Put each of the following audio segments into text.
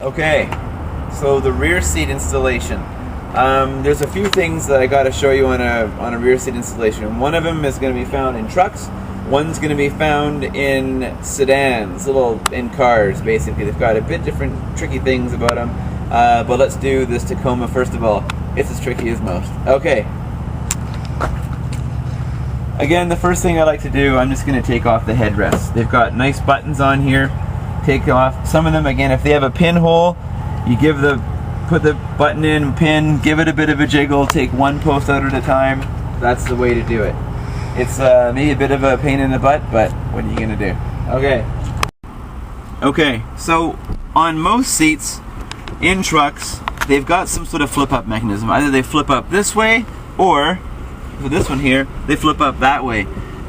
Okay, so the rear seat installation. There's a few things that I got to show you on a rear seat installation. One of them is going to be found in trucks. One's going to be found in sedans, in cars basically. They've got a bit different tricky things about them. But let's do this Tacoma first of all. It's as tricky as most. Okay. Again, the first thing I like to do, I'm just going to take off the headrests. They've got nice buttons on here. Take off some of them. Again, if they have a pinhole, you put the button in, pin, give it a bit of a jiggle, take one post out at a time. That's the way to do it. It's maybe a bit of a pain in the butt, but what are you gonna do? Okay, so on most seats in trucks, they've got some sort of flip up mechanism. Either they flip up this way, or for this one here, they flip up that way.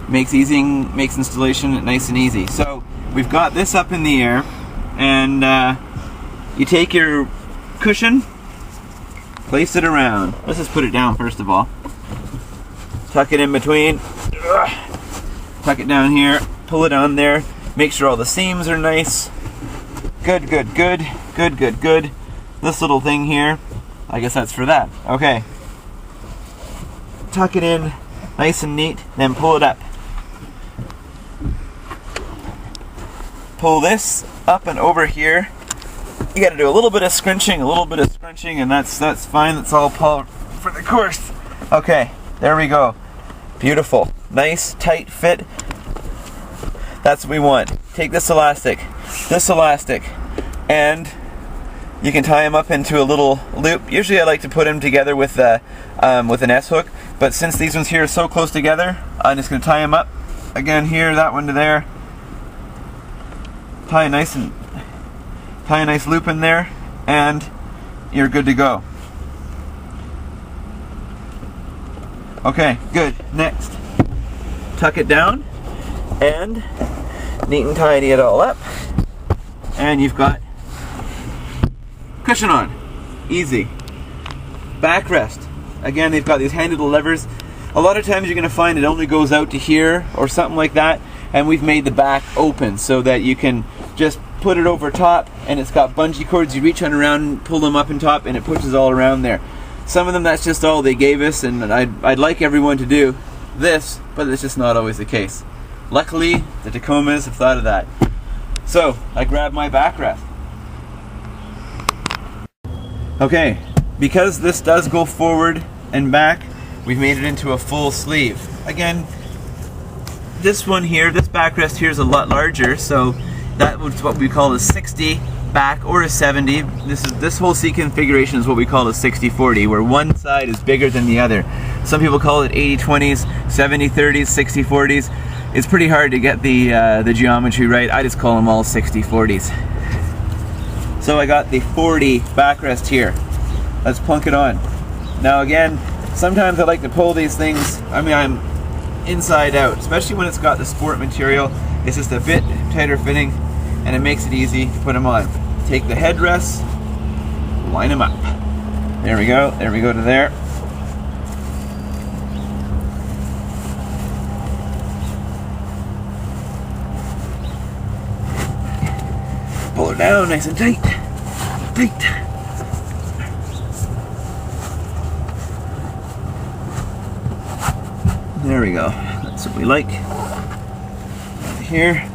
Makes installation nice and easy. So we've got this up in the air, and you take your cushion, place it around. Let's just put it down first of all. Tuck it in between. Tuck it down here. Pull it on there. Make sure all the seams are nice. Good, good, good. Good, good, good. This little thing here, I guess that's for that. Okay. Tuck it in nice and neat, then pull it up. Pull this up and over here. You got to do a little bit of scrunching, and that's fine. That's all for the course. Okay, there we go. Beautiful, nice, tight fit. That's what we want. Take this elastic, and you can tie them up into a little loop. Usually, I like to put them together with an S hook, but since these ones here are so close together, I'm just going to tie them up. Again, here, that one to there. Tie a nice loop in there, and you're good to go. Okay, good. Next, tuck it down and neat and tidy it all up, and you've got cushion on. Easy. Backrest. Again, they've got these handy little levers. A lot of times you're going to find it only goes out to here or something like that, and we've made the back open so that you can just put it over top, and it's got bungee cords. You reach on around, pull them up and top, and it pushes all around there. Some of them, that's just all they gave us, and I'd like everyone to do this, but it's just not always the case. Luckily, the Tacomas have thought of that. So, I grab my backrest. Okay, because this does go forward and back, we've made it into a full sleeve. Again, this one here, this backrest here is a lot larger, so that was what we call a 60 back or a 70. This whole seat configuration is what we call a 60-40, where one side is bigger than the other. Some people call it 80-20s, 70-30s, 60-40s. It's pretty hard to get the geometry right. I just call them all 60-40s. So I got the 40 backrest here. Let's plunk it on. Now again, sometimes I like to pull these things, I'm inside out, especially when it's got the sport material. It's just a bit tighter fitting, and it makes it easy to put them on. Take the headrests, line them up. There we go to there. Pull it down nice and tight. There we go. That's what we like. Here.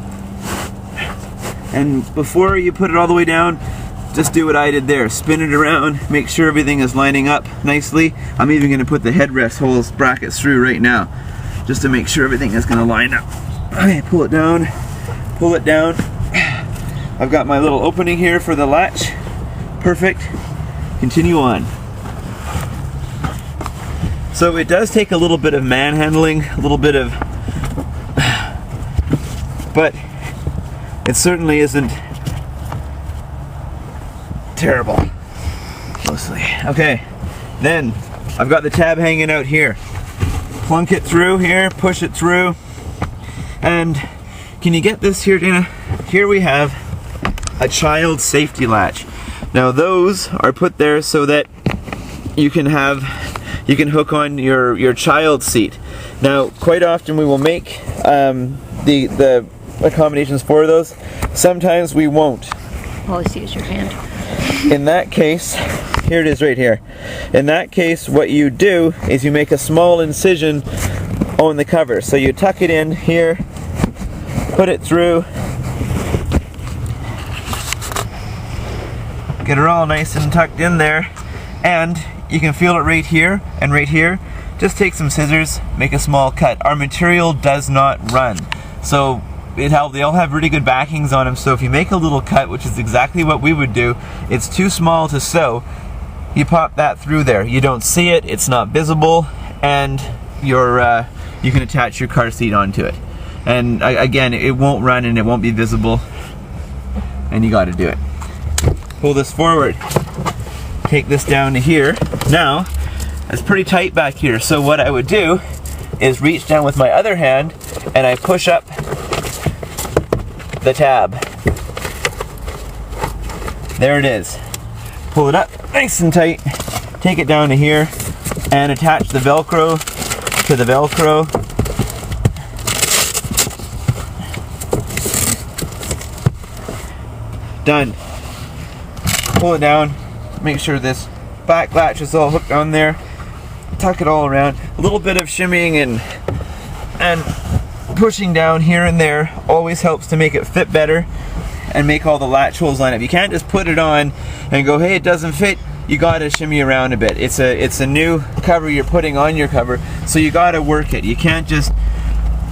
And before you put it all the way down, just do what I did there. Spin it around, make sure everything is lining up nicely. I'm even going to put the headrest holes brackets through right now, just to make sure everything is going to line up. Okay, pull it down. I've got my little opening here for the latch. Perfect. Continue on. So it does take a little bit of manhandling, but it certainly isn't terrible, mostly. Okay, then I've got the tab hanging out here. Plunk it through here, push it through, and can you get this here, Dana? Here we have a child safety latch. Now those are put there so that you can hook on your child seat. Now, quite often we will make the accommodations for those. Sometimes we won't. Always use your hand. in that case, here it is right here. In that case, what you do is you make a small incision on the cover. So you tuck it in here, put it through, get it all nice and tucked in there, and you can feel it right here and right here. Just take some scissors, make a small cut. Our material does not run, so they all have really good backings on them. So if you make a little cut, which is exactly what we would do, it's too small to sew, you pop that through there. You don't see it, it's not visible, and you can attach your car seat onto it. And again, it won't run and it won't be visible, and you got to do it. Pull this forward, take this down to here. Now, it's pretty tight back here, so what I would do is reach down with my other hand and I push up the tab. There it is. Pull it up nice and tight, take it down to here and attach the velcro to the velcro. Done. Pull it down, make sure this back latch is all hooked on there, tuck it all around. A little bit of shimmying and pushing down here and there always helps to make it fit better and make all the latch holes line up. You can't just put it on and go, hey, it doesn't fit. You gotta shimmy around a bit. It's a new cover you're putting on your cover, so you gotta work it. You can't just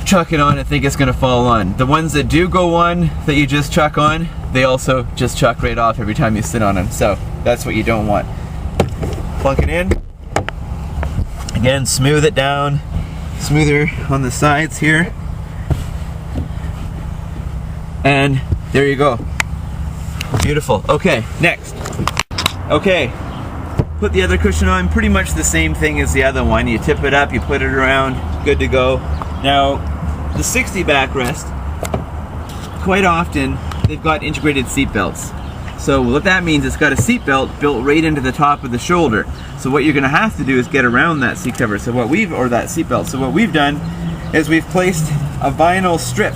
chuck it on and think it's gonna fall on. The ones that do go on, that you just chuck on, they also just chuck right off every time you sit on them. So that's what you don't want. Plunk it in. Again, smooth it down. Smoother on the sides here. And there you go. Beautiful. Okay, next. Okay, put the other cushion on. Pretty much the same thing as the other one. You tip it up, you put it around, good to go. Now, the 60 backrest, quite often, they've got integrated seat belts. So what that means, it's got a seat belt built right into the top of the shoulder. So what you're gonna have to do is get around that seat cover. So what we've, or that seat belt. So what we've done is we've placed a vinyl strip